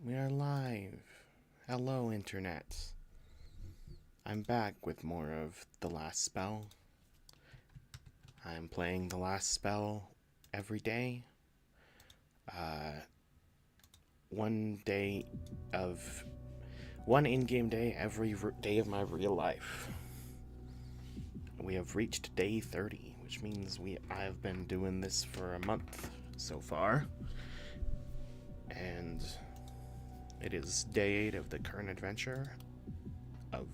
We are live. Hello, Internet. I'm back with more of The Last Spell. I'm playing The Last Spell every day. One in-game day every day of my real life. We have reached day 30, which means I've been doing this for a month so far. And it is day 8 of the current adventure of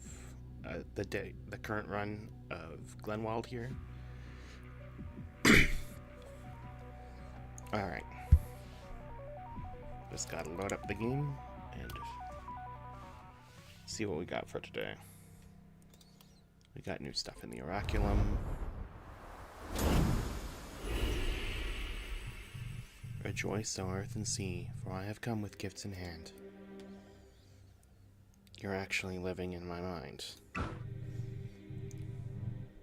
the current run of Glenwald here. Alright. Just gotta load up the game and see what we got for today. We got new stuff in the Oraculum. Rejoice, O earth and sea, for I have come with gifts in hand. You're actually living in my mind.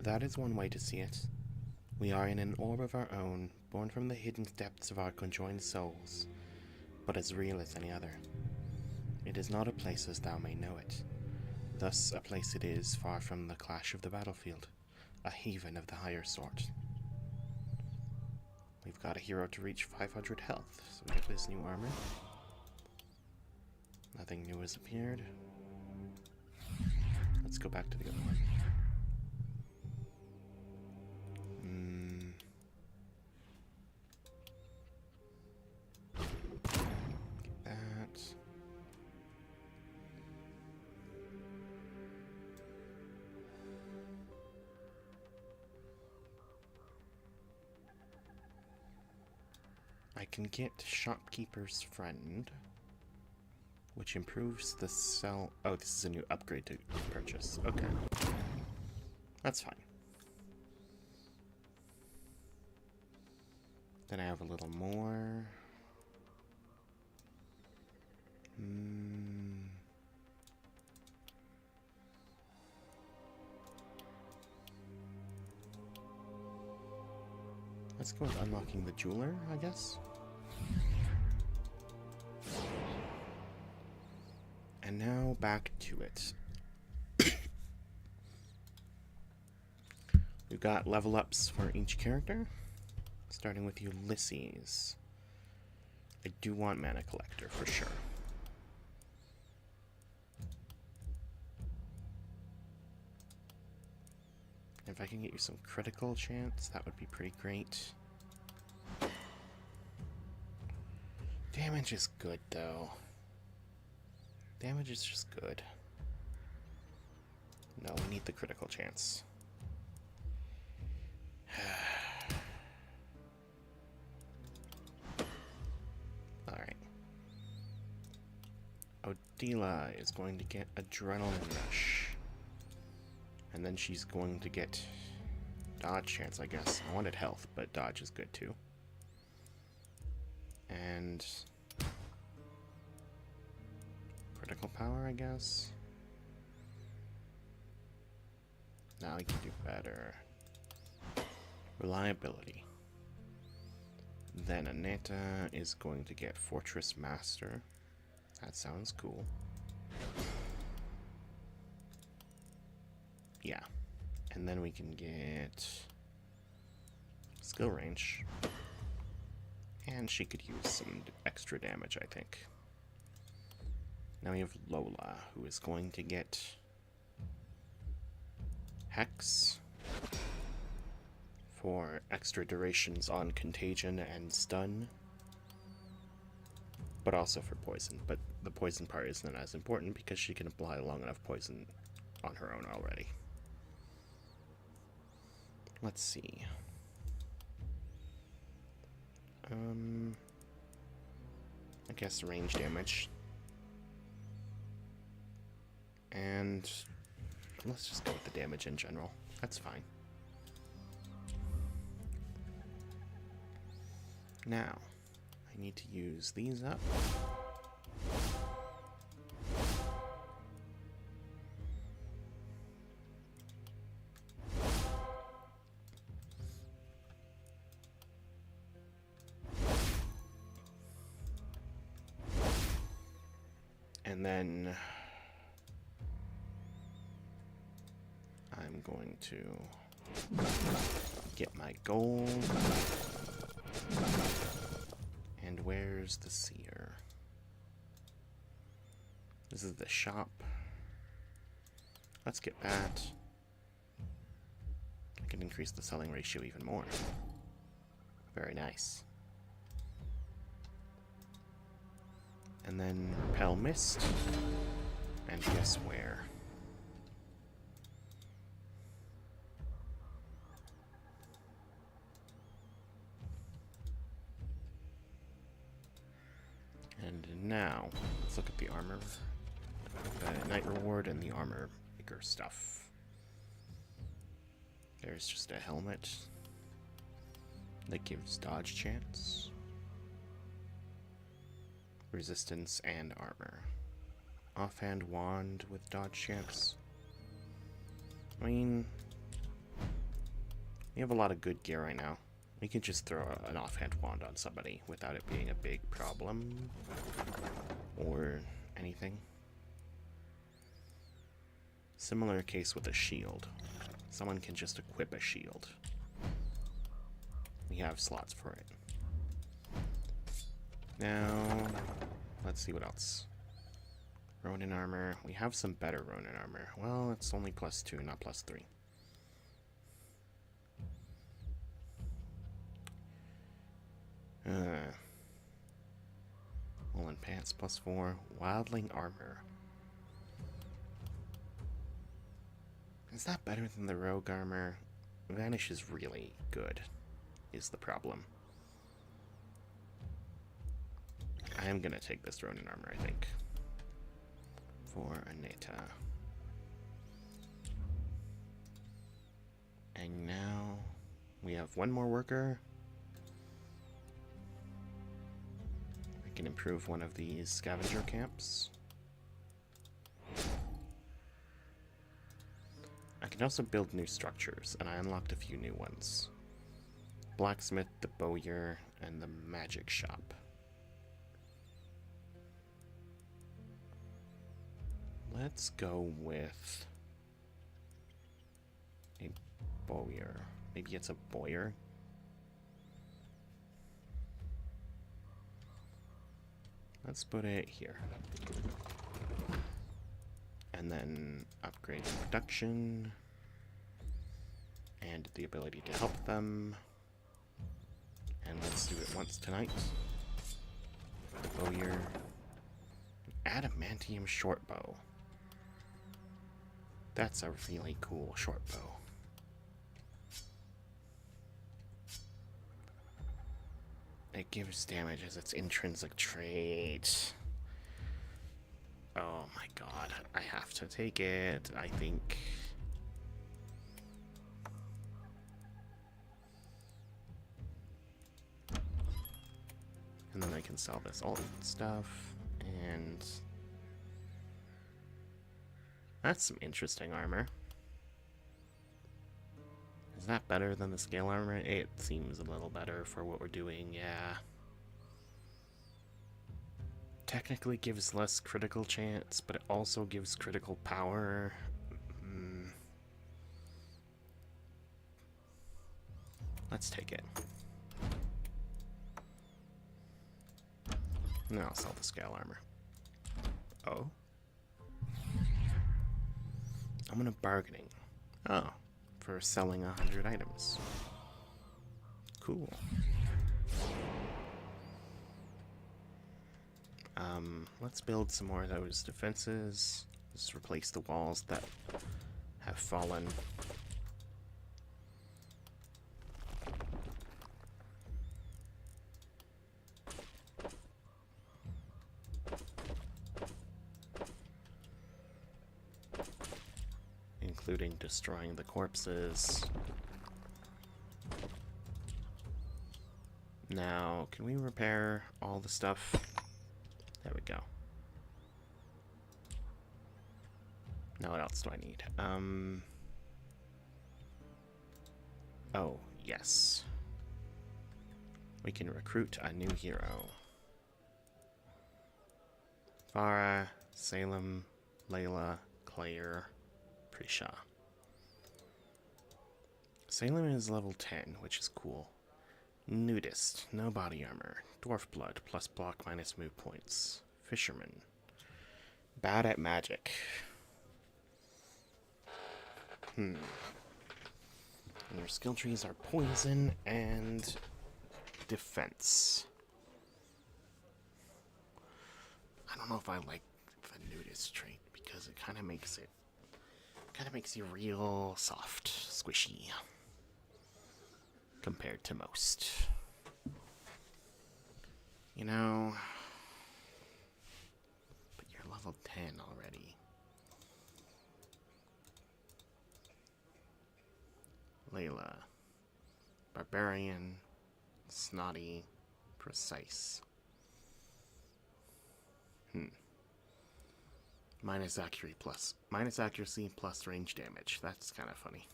That is one way to see it. We are in an orb of our own, born from the hidden depths of our conjoined souls, but as real as any other. It is not a place as thou may know it. Thus a place it is, far from the clash of the battlefield, a haven of the higher sort. We've got a hero to reach 500 health, so we get this new armor. Nothing new has appeared. Let's go back to the other one. Get that. I can get Shopkeeper's Friend, which improves the cell. Oh, this is a new upgrade to purchase. Okay. That's fine. Then I have a little more. Let's go with unlocking the jeweler, I guess. And now back to it. We've got level ups for each character, starting with Ulysses. I do want Mana Collector for sure. If I can get you some critical chance, that would be pretty great. Damage is good, though. Damage is just good. No, we need the critical chance. Alright. Odila is going to get Adrenaline Rush. And then she's going to get dodge chance, I guess. I wanted health, but dodge is good too. And critical power, I guess. Now we can do better. Reliability. Then Aneta is going to get Fortress Master. That sounds cool. Yeah. And then we can get skill range. And she could use some extra damage, I think. Now we have Lola, who is going to get Hex for extra durations on Contagion and Stun, but also for Poison. But the Poison part isn't as important because she can apply long enough Poison on her own already. Let's see. I guess range damage. And let's just go with the damage in general. That's fine. Now, I need to use these up. And then I'm going to get my gold. And where's the seer? This is the shop. Let's get that. I can increase the selling ratio even more. Very nice. And then repel mist. And guess where? And now, let's look at the armor. The night reward and the armor maker stuff. There's just a helmet that gives dodge chance, resistance, and armor. Offhand wand with dodge chance. I mean, we have a lot of good gear right now. We can just throw an offhand wand on somebody without it being a big problem or anything. Similar case with a shield. Someone can just equip a shield. We have slots for it. Now, let's see what else. Ronin armor. We have some better Ronin armor. Well, it's only +2, not +3. Woolen pants +4. Wildling armor. Is that better than the rogue armor? Vanish is really good, is the problem. I am gonna take this Ronin armor, I think. For Aneta. And now we have one more worker. We can improve one of these scavenger camps. I can also build new structures, and I unlocked a few new ones. Blacksmith, the bowyer, and the magic shop. Let's go with a bowyer. Maybe it's a bowyer. Let's put it here. And then upgrade production and the ability to help them. And let's do it once tonight. Bowyer. Adamantium shortbow. That's a really cool shortbow. It gives damage as its intrinsic trait. Oh my god, I have to take it, I think. And then I can sell this alt stuff, and that's some interesting armor. Is that better than the scale armor? It seems a little better for what we're doing, yeah. Technically gives less critical chance, but it also gives critical power. Let's take it. And then I'll sell the scale armor. Oh. I'm gonna bargaining. Oh. For selling 100 items. Cool. Let's build some more of those defenses. Just replace the walls that have fallen. Including destroying the corpses. Now, can we repair all the stuff? There we go. Now what else do I need? Oh, yes. We can recruit a new hero. Farah, Salem, Layla, Claire, Prisha. Salem is level 10, which is cool. Nudist, no body armor. Dwarf blood, plus block minus move points. Fisherman. Bad at magic. And your skill trees are poison and defense. I don't know if I like the nudist trait because it kind of makes you real soft, squishy compared to most. You know, but you're level 10 already. Layla. Barbarian, snotty, precise. Minus accuracy plus range damage. That's kind of funny.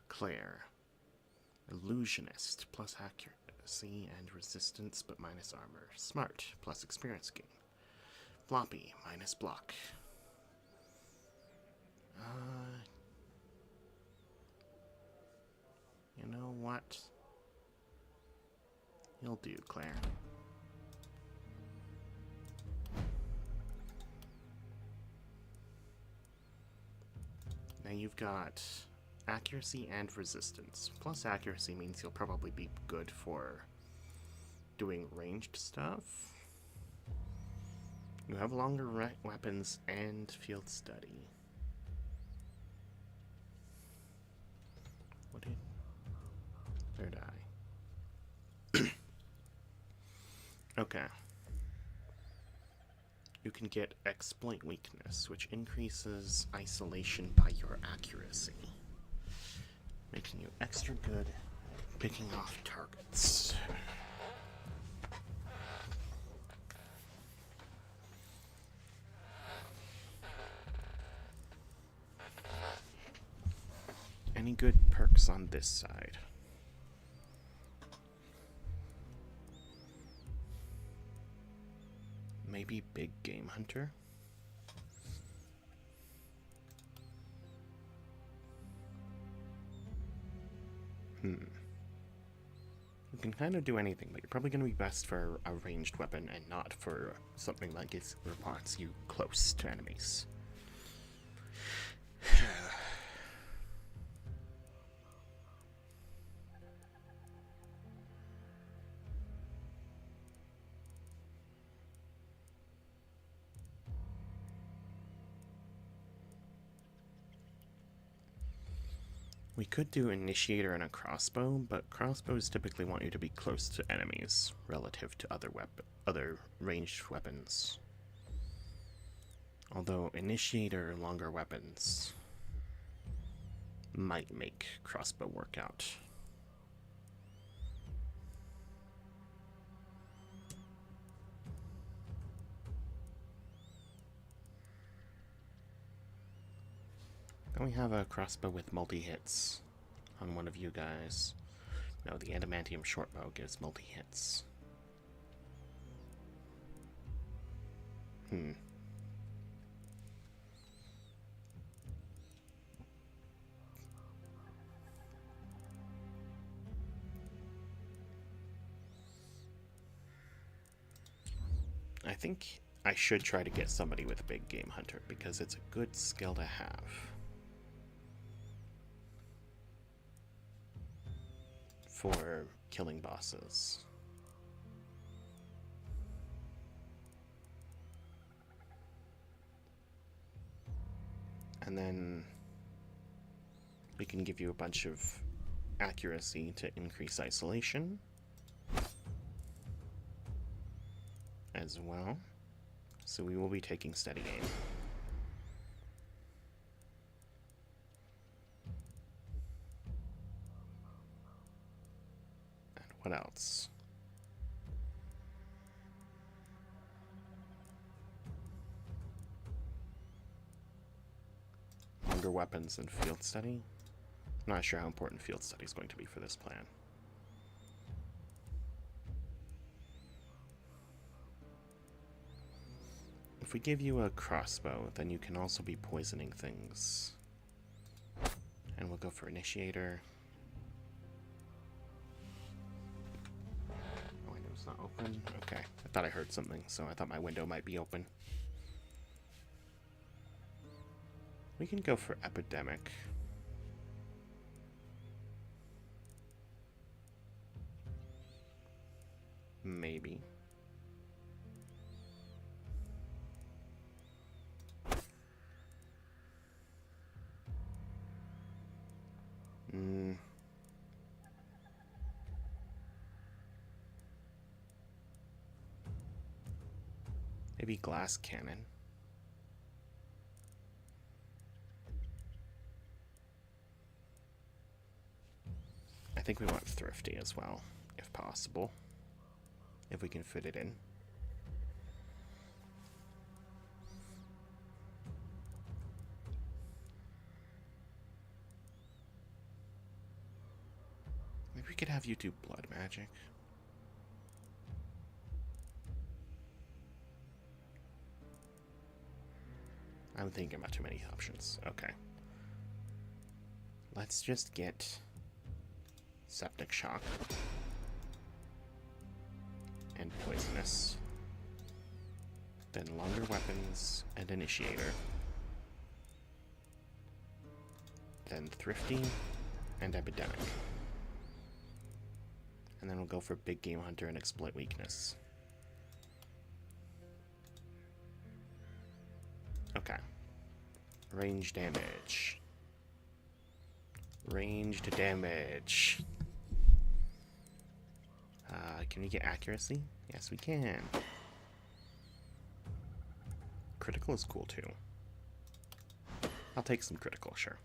Claire. Illusionist, plus accuracy and resistance, but minus armor. Smart, plus experience gain. Floppy, minus block. You know what? You'll do, Claire. Now you've got accuracy and resistance. Plus accuracy means you'll probably be good for doing ranged stuff. You have longer weapons and field study. What did... Where did I? Okay. You can get exploit weakness, which increases isolation by your accuracy, making you extra good at picking off targets. Any good perks on this side? Maybe Big Game Hunter? You can kind of do anything, but you're probably going to be best for a ranged weapon and not for something like it reports you close to enemies. We could do Initiator and a crossbow, but crossbows typically want you to be close to enemies relative to other ranged weapons. Although Initiator longer weapons might make crossbow work out. Then we have a crossbow with multi-hits on one of you guys. No, the adamantium shortbow gives multi-hits. I think I should try to get somebody with Big Game Hunter because it's a good skill to have. For killing bosses. And then we can give you a bunch of accuracy to increase isolation as well. So we will be taking steady aim. What else? Longer weapons and field study. I'm not sure how important field study is going to be for this plan. If we give you a crossbow, then you can also be poisoning things. And we'll go for initiator. Oh, window's not open. Okay, I thought I heard something, so I thought my window might be open. We can go for epidemic. Maybe. Maybe glass cannon. I think we want thrifty as well, if possible. If we can fit it in. Maybe we could have you do blood magic. I'm thinking about too many options. Okay. Let's just get septic shock. And poisonous. Then longer weapons and initiator. Then thrifty and epidemic. And then we'll go for big game hunter and exploit weakness. Okay. Range damage. Ranged damage. Can we get accuracy? Yes, we can. Critical is cool too. I'll take some critical, sure.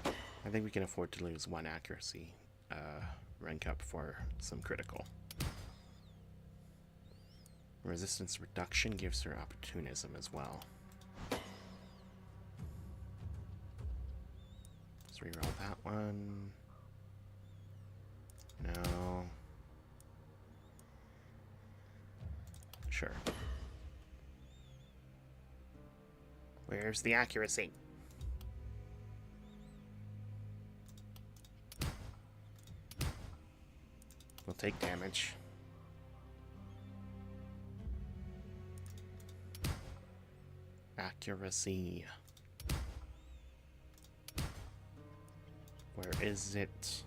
I think we can afford to lose one accuracy rank up for some critical. Resistance reduction gives her opportunism as well. Let's reroll that one. No. Sure. Where's the accuracy? We'll take damage. Accuracy. Where is it?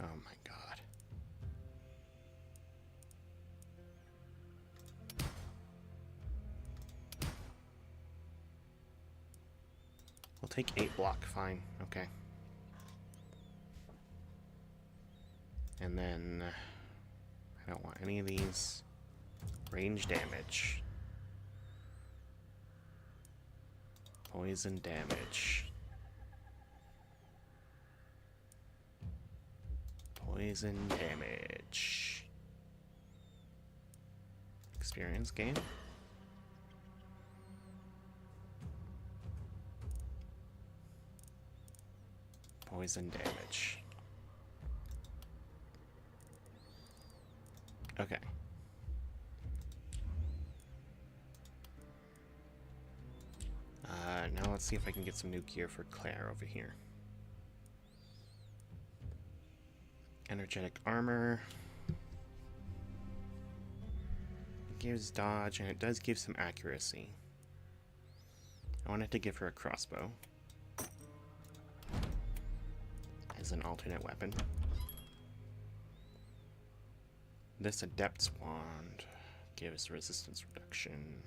Oh my god. We'll take 8 block, fine, okay. And then I don't want any of these. Range damage. Poison damage. Poison damage. Experience gain. Poison damage. Okay. Now let's see if I can get some new gear for Claire over here. Energetic armor. It gives dodge, and it does give some accuracy. I wanted to give her a crossbow as an alternate weapon. This Adept's Wand gives resistance reduction.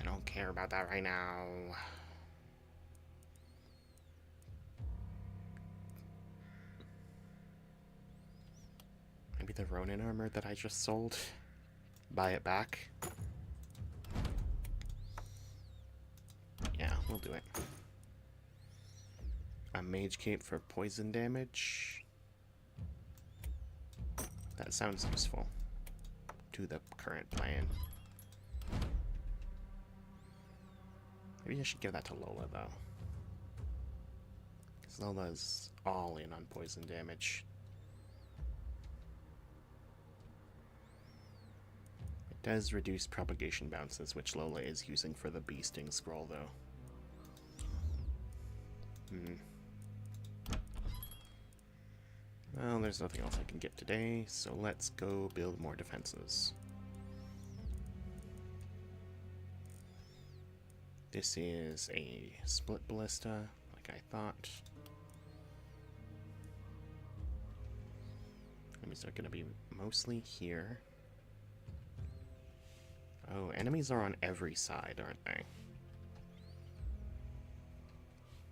I don't care about that right now. Maybe the Ronin armor that I just sold. Buy it back. Yeah, we'll do it. A mage cape for poison damage. That sounds useful to the current plan. Maybe I should give that to Lola, though. Because Lola's all in on poison damage. Does reduce propagation bounces, which Lola is using for the beasting scroll, though. Well, there's nothing else I can get today, so let's go build more defenses. This is a split ballista, like I thought. Enemies are going to be mostly here. Oh, enemies are on every side, aren't they?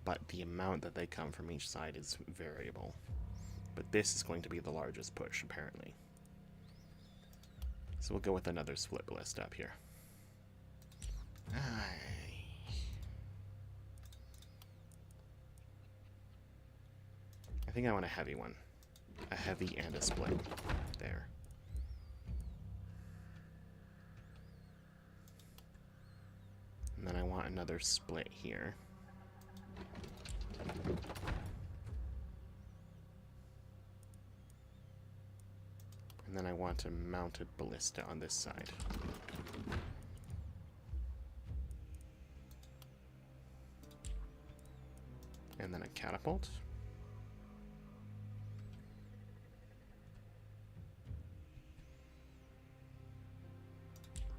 But the amount that they come from each side is variable. But this is going to be the largest push, apparently. So we'll go with another split ballista up here. I think I want a heavy one. A heavy and a split. There. And then I want another split here. And then I want a mounted ballista on this side. And then a catapult.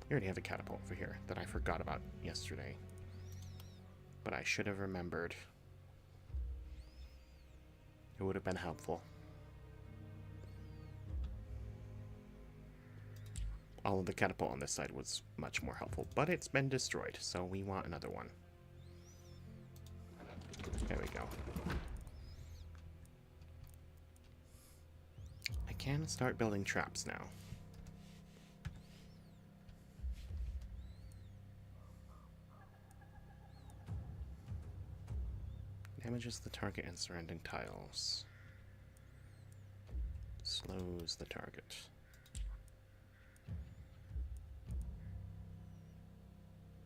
We already have a catapult over here that I forgot about yesterday. But I should have remembered. It would have been helpful. All of the catapult on this side was much more helpful, but it's been destroyed, so we want another one. There we go. I can start building traps now. Damages the target and surrounding tiles. Slows the target.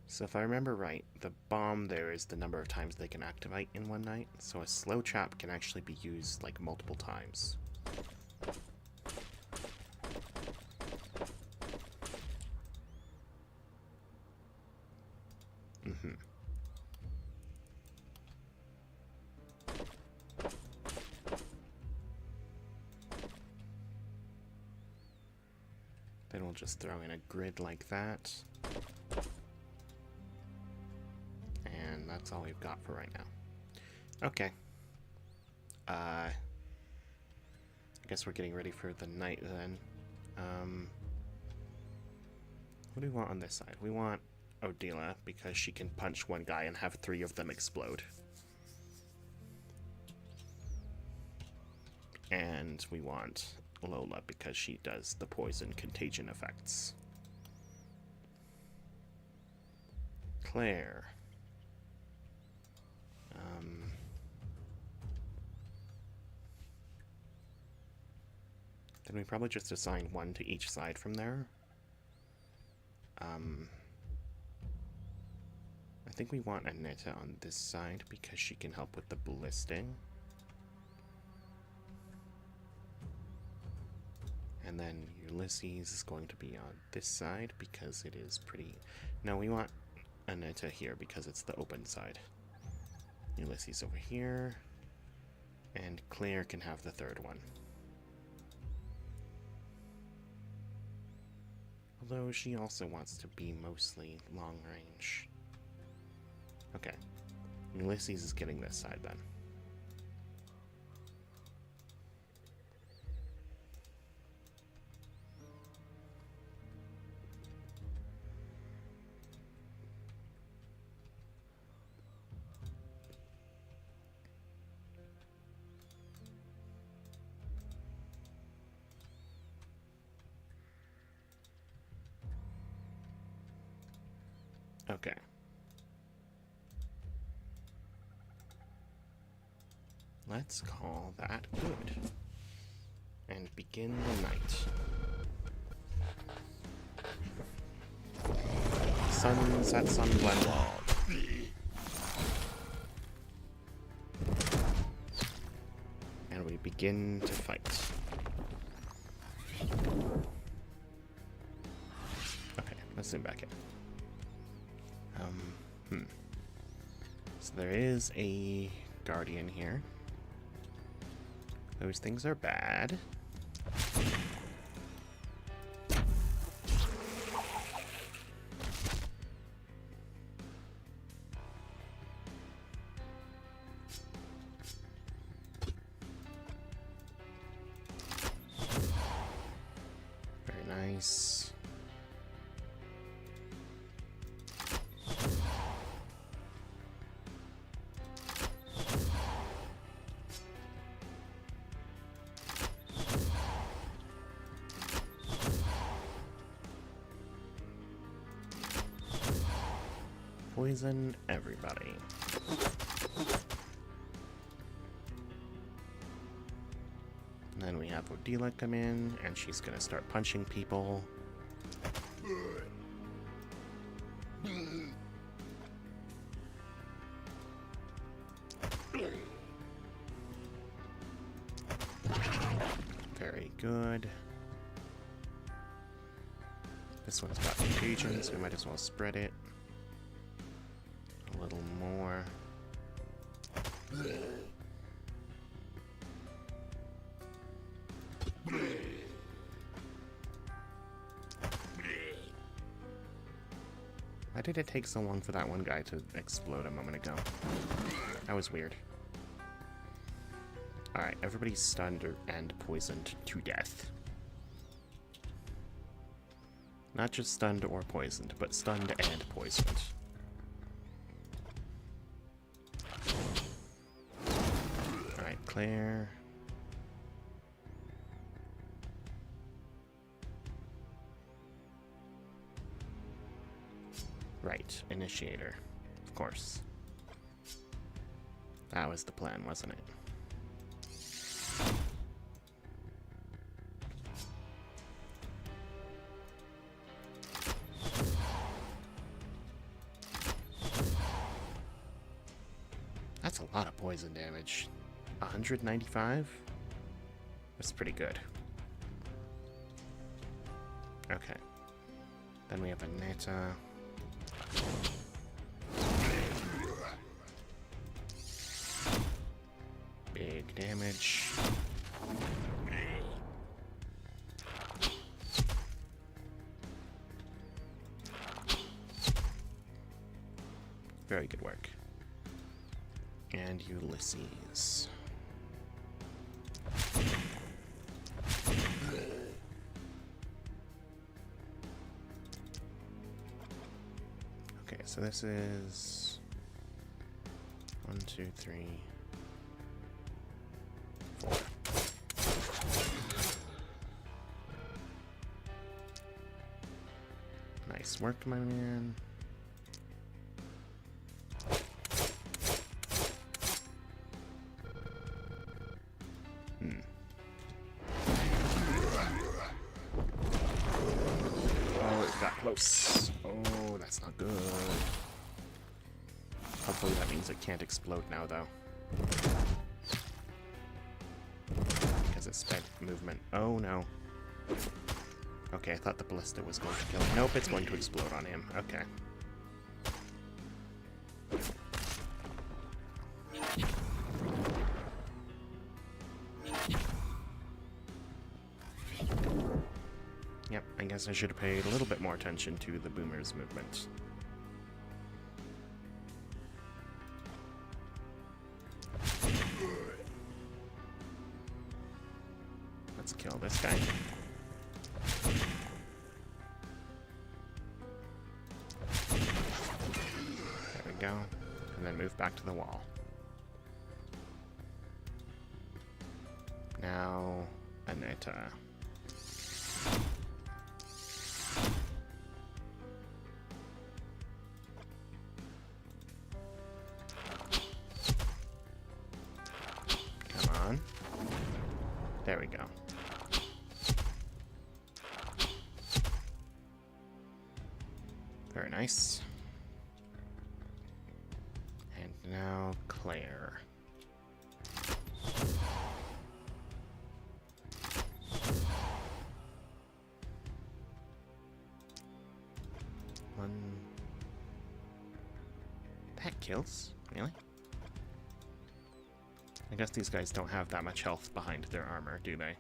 So if I remember right, the bomb there is the number of times they can activate in one night, so a slow trap can actually be used like multiple times. Then we'll just throw in a grid like that. And that's all we've got for right now. Okay. I guess we're getting ready for the night then. What do we want on this side? We want Odila because she can punch one guy and have 3 of them explode. And we want Lola because she does the poison contagion effects. Claire. Then we probably just assign 1 to each side from there. I think we want Aneta on this side because she can help with the ballisting. And then Ulysses is going to be on this side because it is pretty... No, we want Aneta here because it's the open side. Ulysses over here. And Claire can have the 3rd one. Although she also wants to be mostly long range. Okay. Ulysses is getting this side then. Okay. Let's call that good. And begin the night. Sun sets on Glenwald. And we begin to fight. Let's zoom back in. So there is a guardian here. Those things are bad. Very nice. Poison everybody. And then we have Odila come in, and she's gonna start punching people. Very good. This one's got contagion, so we might as well spread it. A little more. Why did it take so long for that one guy to explode a moment ago? That was weird. Alright, everybody's stunned and poisoned to death. Not just stunned or poisoned, but stunned and poisoned. Alright, Claire. Right, Initiator. Of course. That was the plan, wasn't it? That's a lot of poison damage. 195? That's pretty good. Okay. Then we have a Neta. Big damage. Very good work. And Ulysses. Okay, so this is 1, 2, 3, 4. Nice work, my man. Close. Oh, that's not good. Hopefully that means it can't explode now, though. Because it spent movement. Oh, no. Okay, I thought the ballista was going to kill him. Nope, it's going to explode on him. Okay. Yep, I guess I should have paid a little bit more attention to the boomer's movement. Let's kill this guy. There we go. And then move back to the wall. Now, Aneta. There we go. Very nice. And now Claire. One... That kills? Really? I guess these guys don't have that much health behind their armor, do they?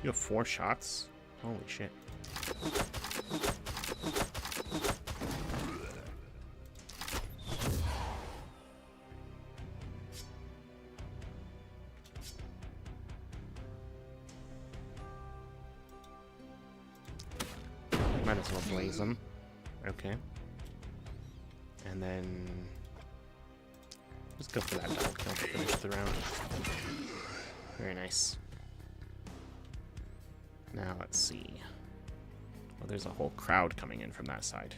You have 4 shots? Holy shit. Might as well blaze them. Okay. And then... Just go for that double kill to finish the round. Very nice. Now let's see. Well, there's a whole crowd coming in from that side.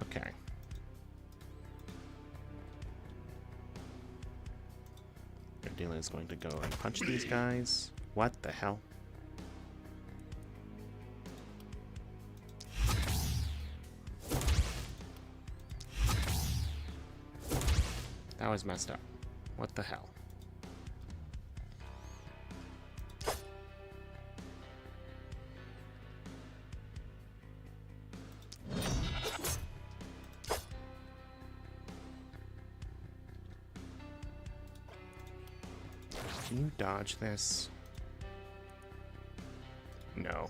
Okay. Gardila is going to go and punch these guys. What the hell? That was messed up. What the hell? Can you dodge this? No.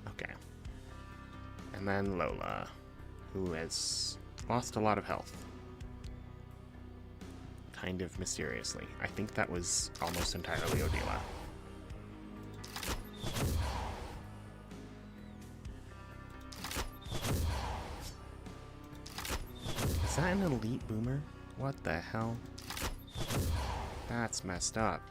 Okay. And then Lola, who has lost a lot of health. Kind of mysteriously. I think that was almost entirely Odila. Is that an elite boomer? What the hell? That's messed up.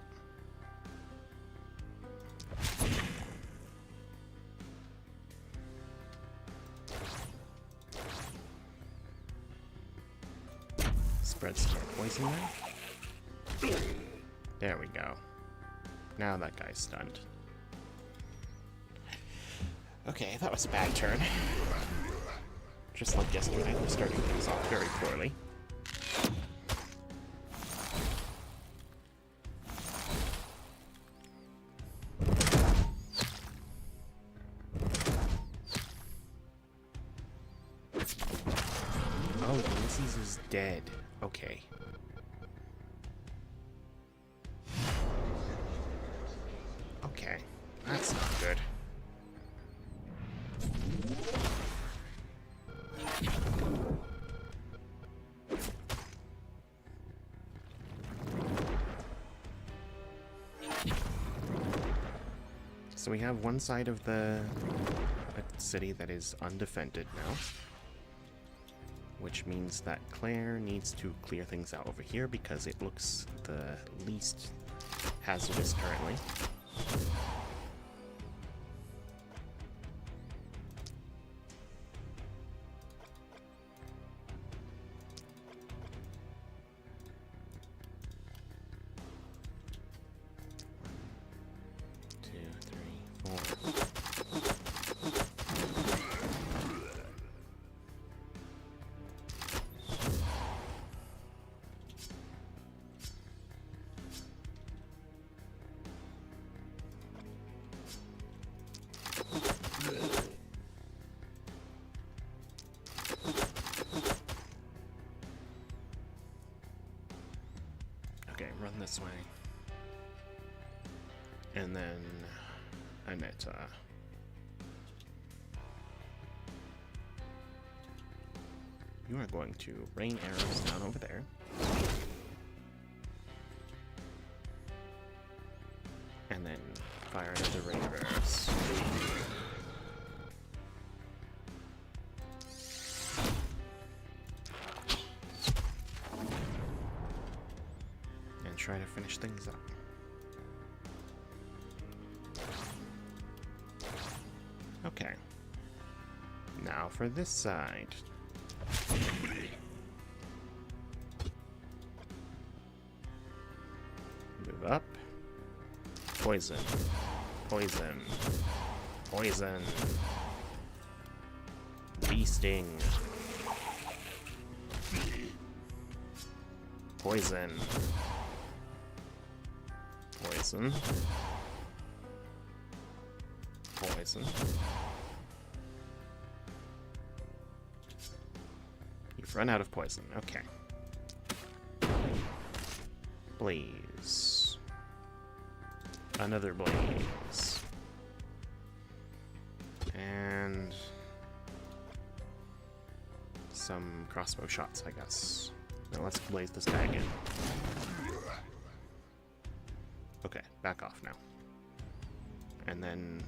Spread some poison there. There we go. Now that guy's stunned. Okay, that was a bad turn. Just like yesterday, we're starting things off very poorly. Oh, Ulysses is dead. Okay. Okay, that's not good. So we have one side of the city that is undefended now, which means that Claire needs to clear things out over here because it looks the least hazardous currently. Okay, run this way. And then Aneta. You are going to rain arrows down over there. And then fire another rain of arrows. And try to finish things up. Okay. Now for this side. Move up. Poison. Poison. Poison. Bee sting. Poison. Poison. Poison. You've run out of poison. Okay. Blaze. Another blaze. And some crossbow shots, I guess. Now let's blaze this guy again. Okay, back off now. And then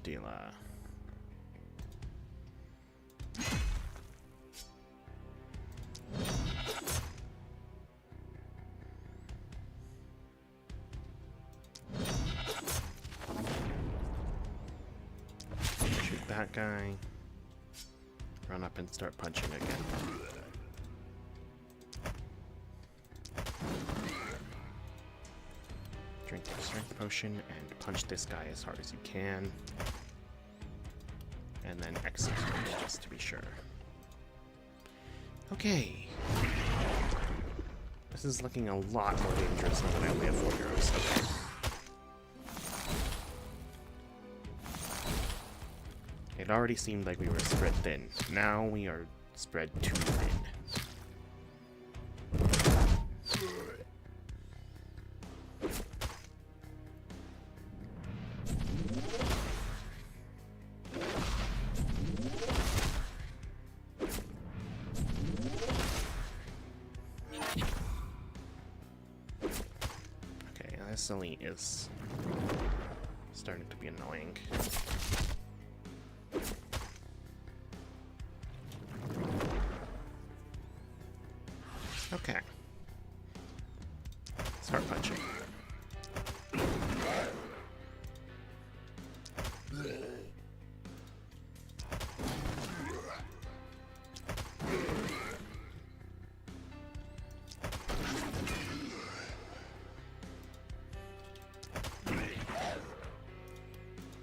Odila. Shoot that guy. Run up and start punching again. Drink your strength potion and punch this guy as hard as you can. And then execute, just to be sure. Okay. This is looking a lot more dangerous now that I only have 4 heroes. Okay. It already seemed like we were spread thin. Now we are spread too thin. Okay, this elite is starting to be annoying. Okay. Start punching.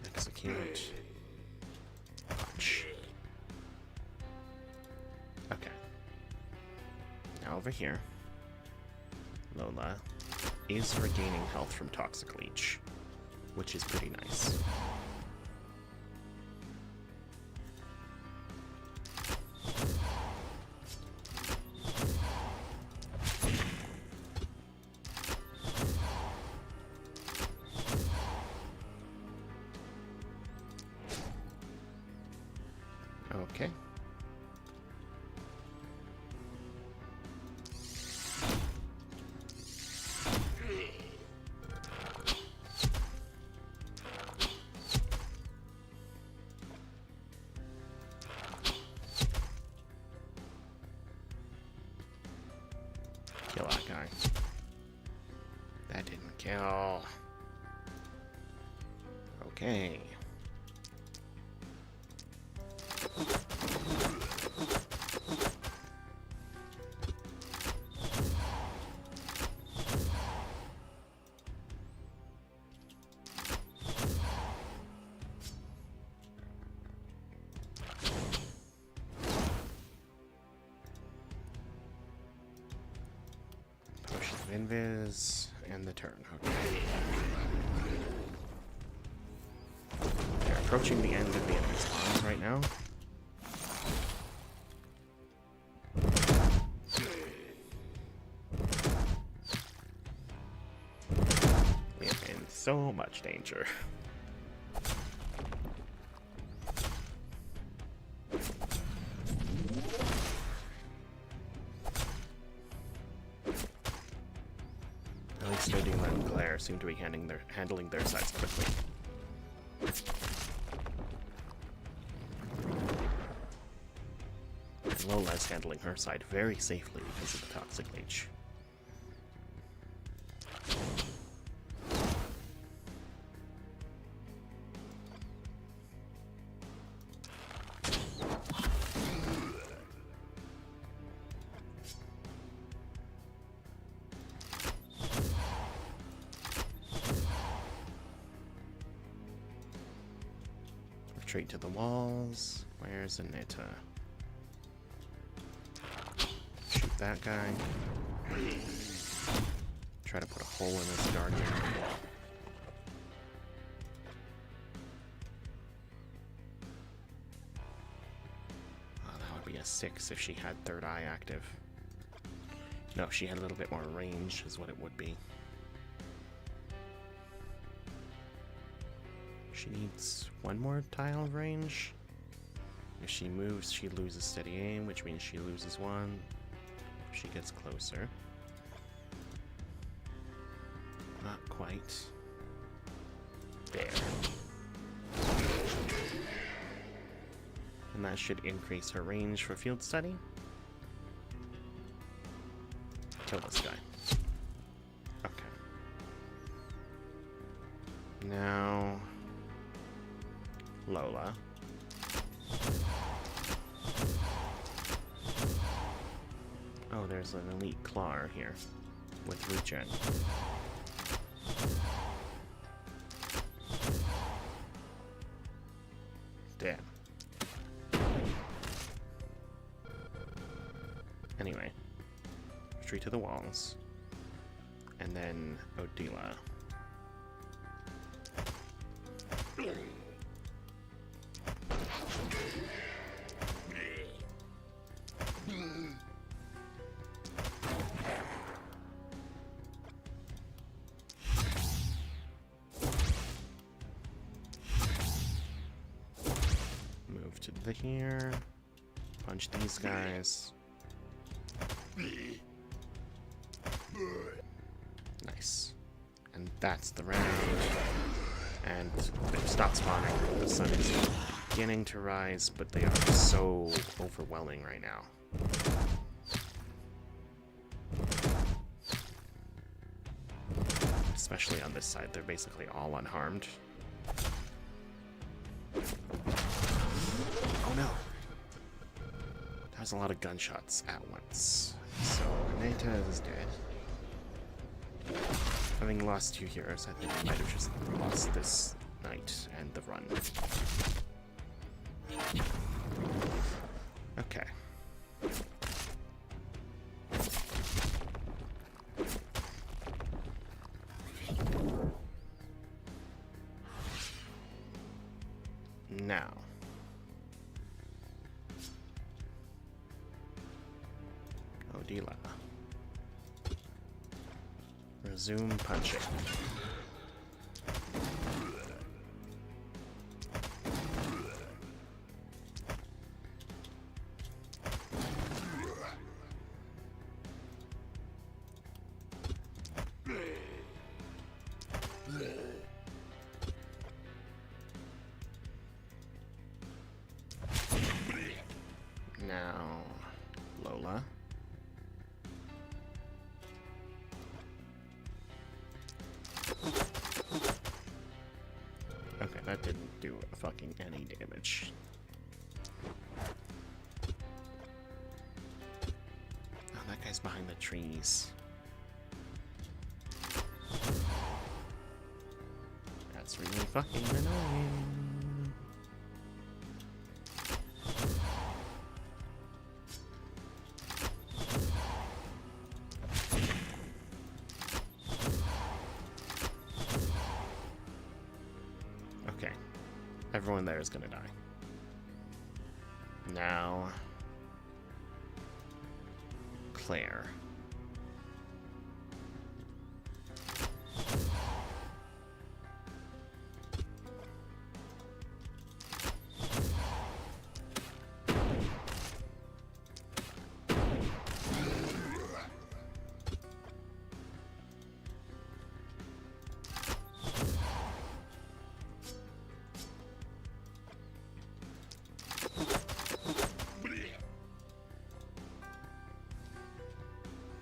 Execute. Punch. Okay. Now over here, Lola is regaining health from Toxic Leech, which is pretty nice. Okay. Kill that guy. That didn't kill. Okay. Potion of Invis and the turn. Okay. They're approaching the end of the enemy spawns right now. We are in so much danger. At least Odila and Claire seem to be handling their sides quickly. And Lola's handling her side very safely because of the Toxic Leech. Retreat to the walls. Where's Anita? Shoot that guy. Try to put a hole in his guardian. Oh, that would be a 6 if she had third eye active. No, if she had a little bit more range is what it would be. She needs one more tile of range. If she moves, she loses steady aim, which means she loses one. If she gets closer. Not quite. There. And that should increase her range for field study. Kill this guy. Okay. Now... Lola. Oh, there's an elite Clar here with regen. Damn. Anyway, retreat to the walls, and then Odila. Move to the here. Punch these guys. Nice. And that's the round. And they've stopped spawning. The sun is beginning to rise, but they are so overwhelming right now. Especially on this side, they're basically all unharmed. Oh no! That was a lot of gunshots at once. So, Anita is dead. Having lost 2 heroes, I think I might have just lost this knight and the run. Okay. Now. Odila. Resume punching. Now, Lola. Okay, that didn't do fucking any damage. Oh, that guy's behind the trees. That's really fucking annoying. Okay. Everyone there is gonna die. Now... Claire.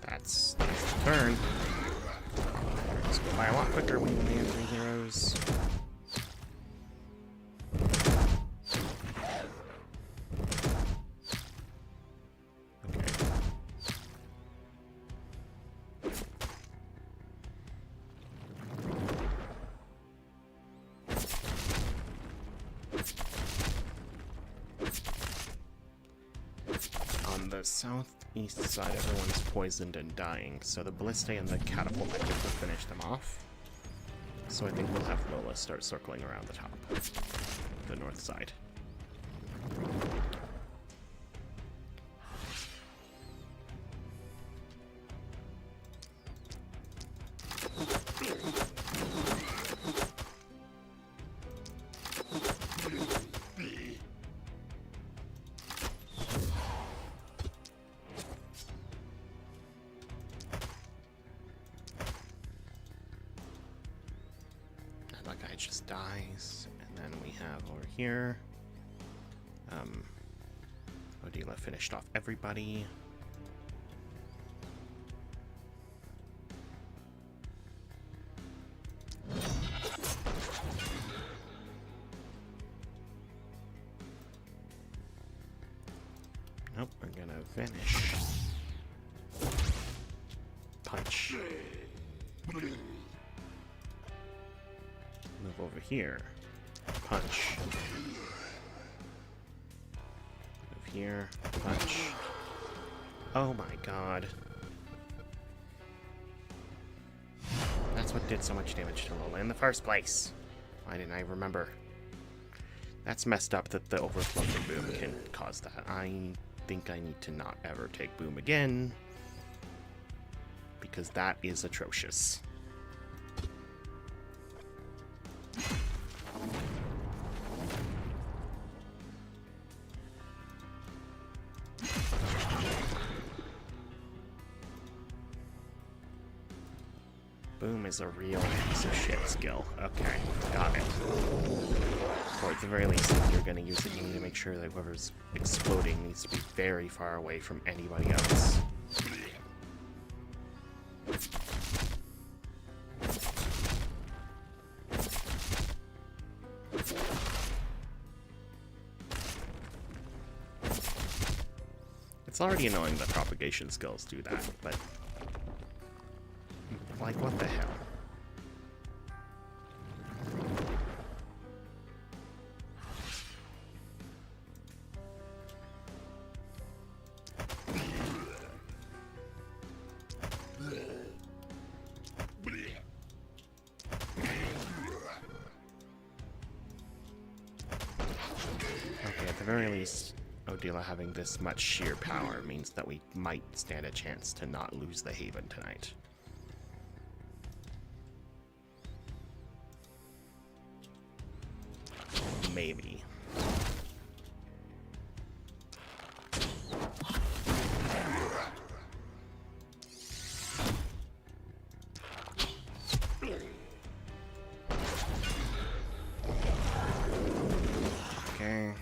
That's the turn. It's going by a lot quicker when you land 3 heroes. Okay. the southeast side, everyone's poisoned and dying, so the ballista and the catapult I think will finish them off. So I think we'll have Lola start circling around the top, the north side. That guy just dies, and then we have over here, Odila finished off everybody. Nope, we're gonna vanish. Punch. Move over here. Punch. Move here. Punch. Oh my god. That's what did so much damage to Lola in the first place. Why didn't I remember? That's messed up that the overflow from Boom can cause that. I think I need to not ever take Boom again, because that is atrocious. Boom is a real piece of shit skill. Okay, got it. Or at the very least, if you're going to use it, you need to make sure that whoever's exploding needs to be very far away from anybody else. It's already annoying that propagation skills do that, but like, what the hell? Okay, at the very least, Odila having this much sheer power means that we might stand a chance to not lose the Haven tonight. Maybe. Okay.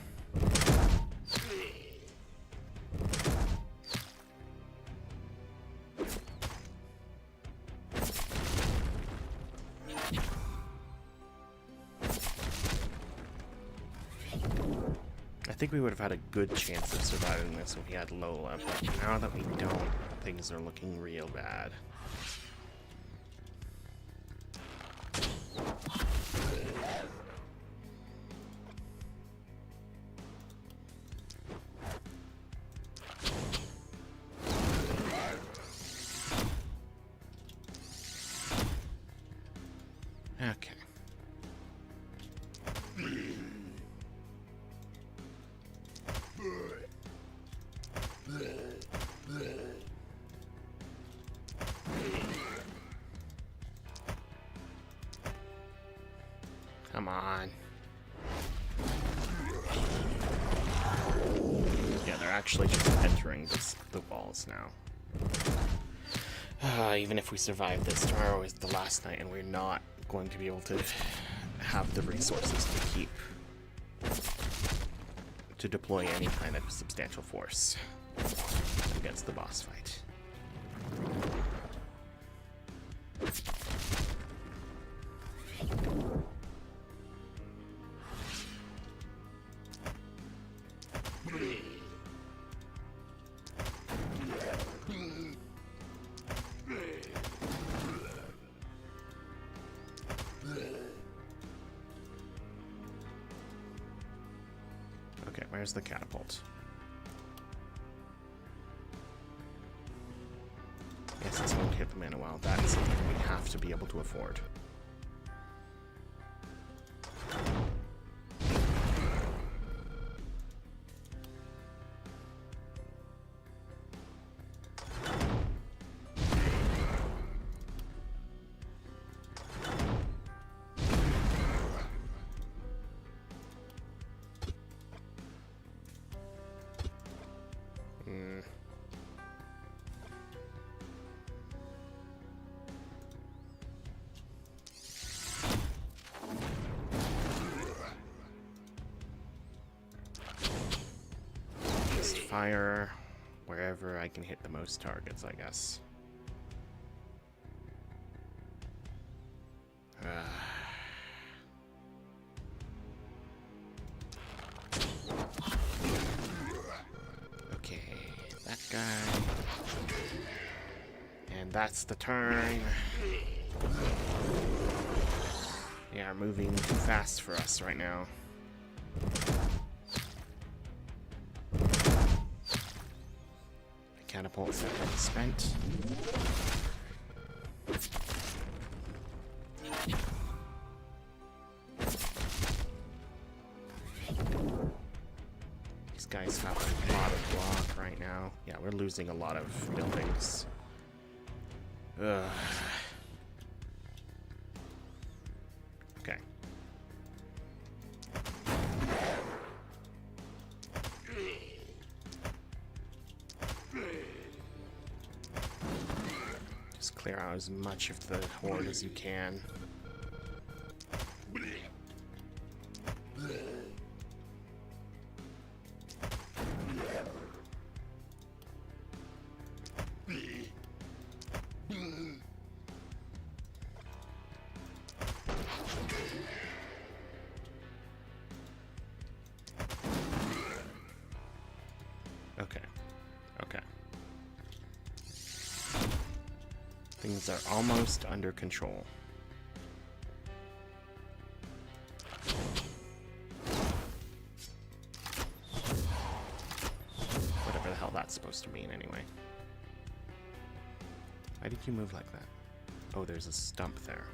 I think we would have had a good chance of surviving this if we had Lola, but now that we don't, things are looking real bad. Okay. Come on. Yeah, they're actually just entering the walls now. Even if we survive this, tomorrow is the last night and we're not going to be able to have the resources to deploy any kind of substantial force against the boss fight. Okay, where's the catapult? the mana well. That's something we have to be able to afford. Fire wherever I can hit the most targets, I guess. Okay, that guy. And that's the turn. Yeah, moving too fast for us right now. Catapult set already spent. These guys have a lot of block right now. Yeah, we're losing a lot of buildings. Ugh. Okay. Just clear out as much of the horde as you can. Okay. Things are almost under control. Whatever the hell that's supposed to mean, anyway. Why did you move like that? Oh, there's a stump there.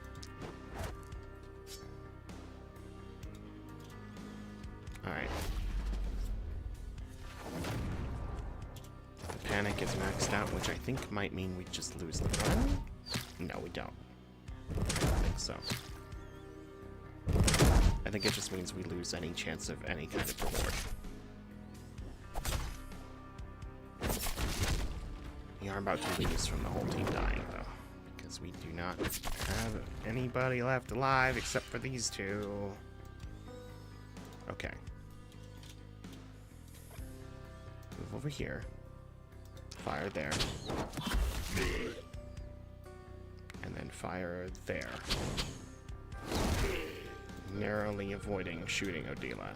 Alright. The panic is maxed out, which I think might mean we just lose the run? No, we don't. I don't think so. I think it just means we lose any chance of any kind of reward. We are about to lose from the whole team dying, though, because we do not have anybody left alive except for these two. Okay. Move over here. Fire there. And then fire there. Narrowly avoiding shooting Odila.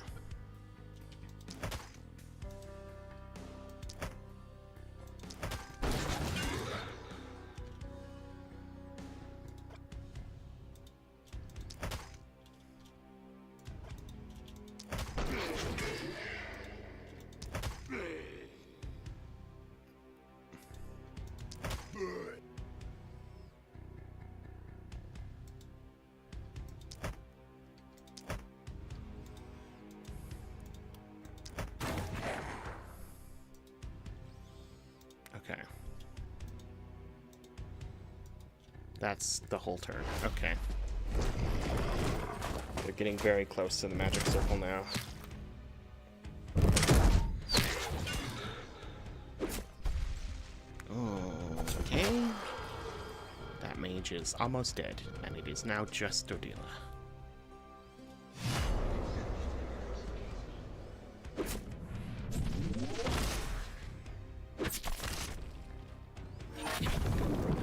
Okay. That's the whole turn. Okay. They're getting very close to the magic circle now. Okay. That mage is almost dead, and it is now just Odila.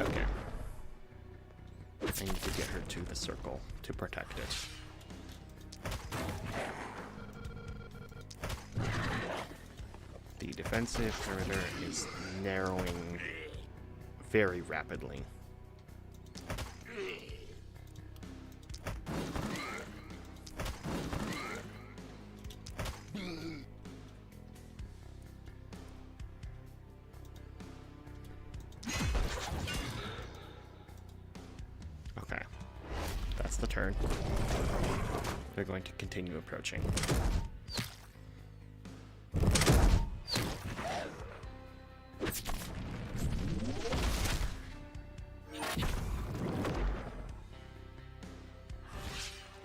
Okay. I need to get her to the circle to protect it. The defensive perimeter is narrowing very rapidly. the turn. They're going to continue approaching.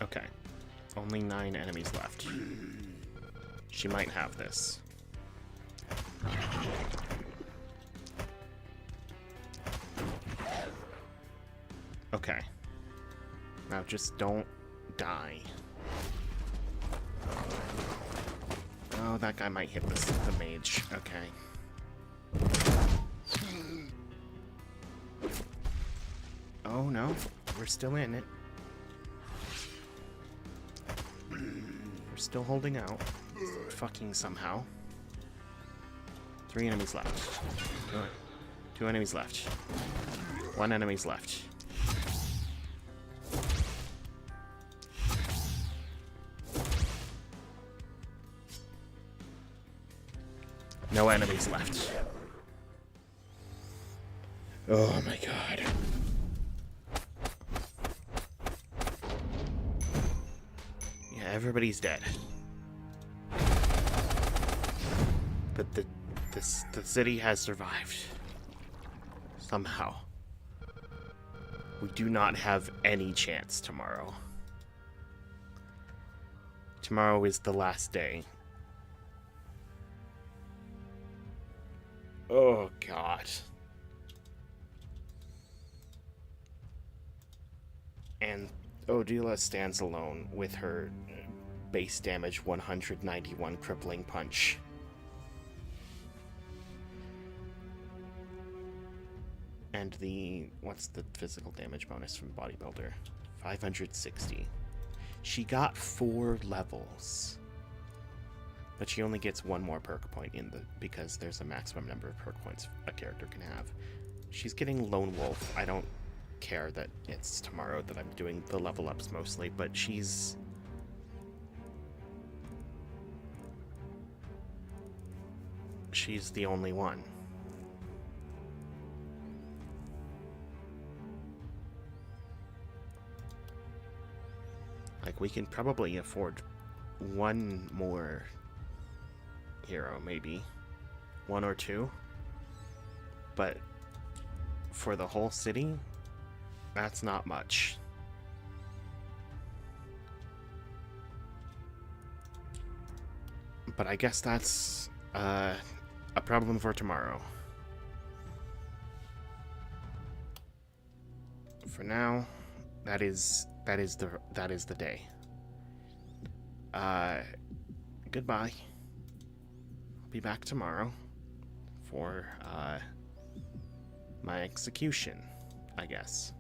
Okay. Only 9 enemies left. She might have this. Okay. Now just don't die. Oh, that guy might hit the mage. Okay. Oh no, we're still in it. We're still holding out. Fucking somehow. 3 enemies left. 2 enemies left. 1 enemy's left. No enemies left. Oh my god. Yeah, everybody's dead. But the city has survived. Somehow. We do not have any chance tomorrow. Tomorrow is the last day. Oh, God. And Odila stands alone with her base damage 191 crippling punch. And what's the physical damage bonus from Bodybuilder? 560. She got 4 levels. But she only gets 1 more perk point because there's a maximum number of perk points a character can have. She's getting Lone Wolf. I don't care that it's tomorrow that I'm doing the level ups mostly, but she's the only one. Like, we can probably afford 1 more hero, maybe 1 or 2, but for the whole city, that's not much. But I guess that's a problem for tomorrow. For now, that is the day. Goodbye. Be back tomorrow for my execution, I guess.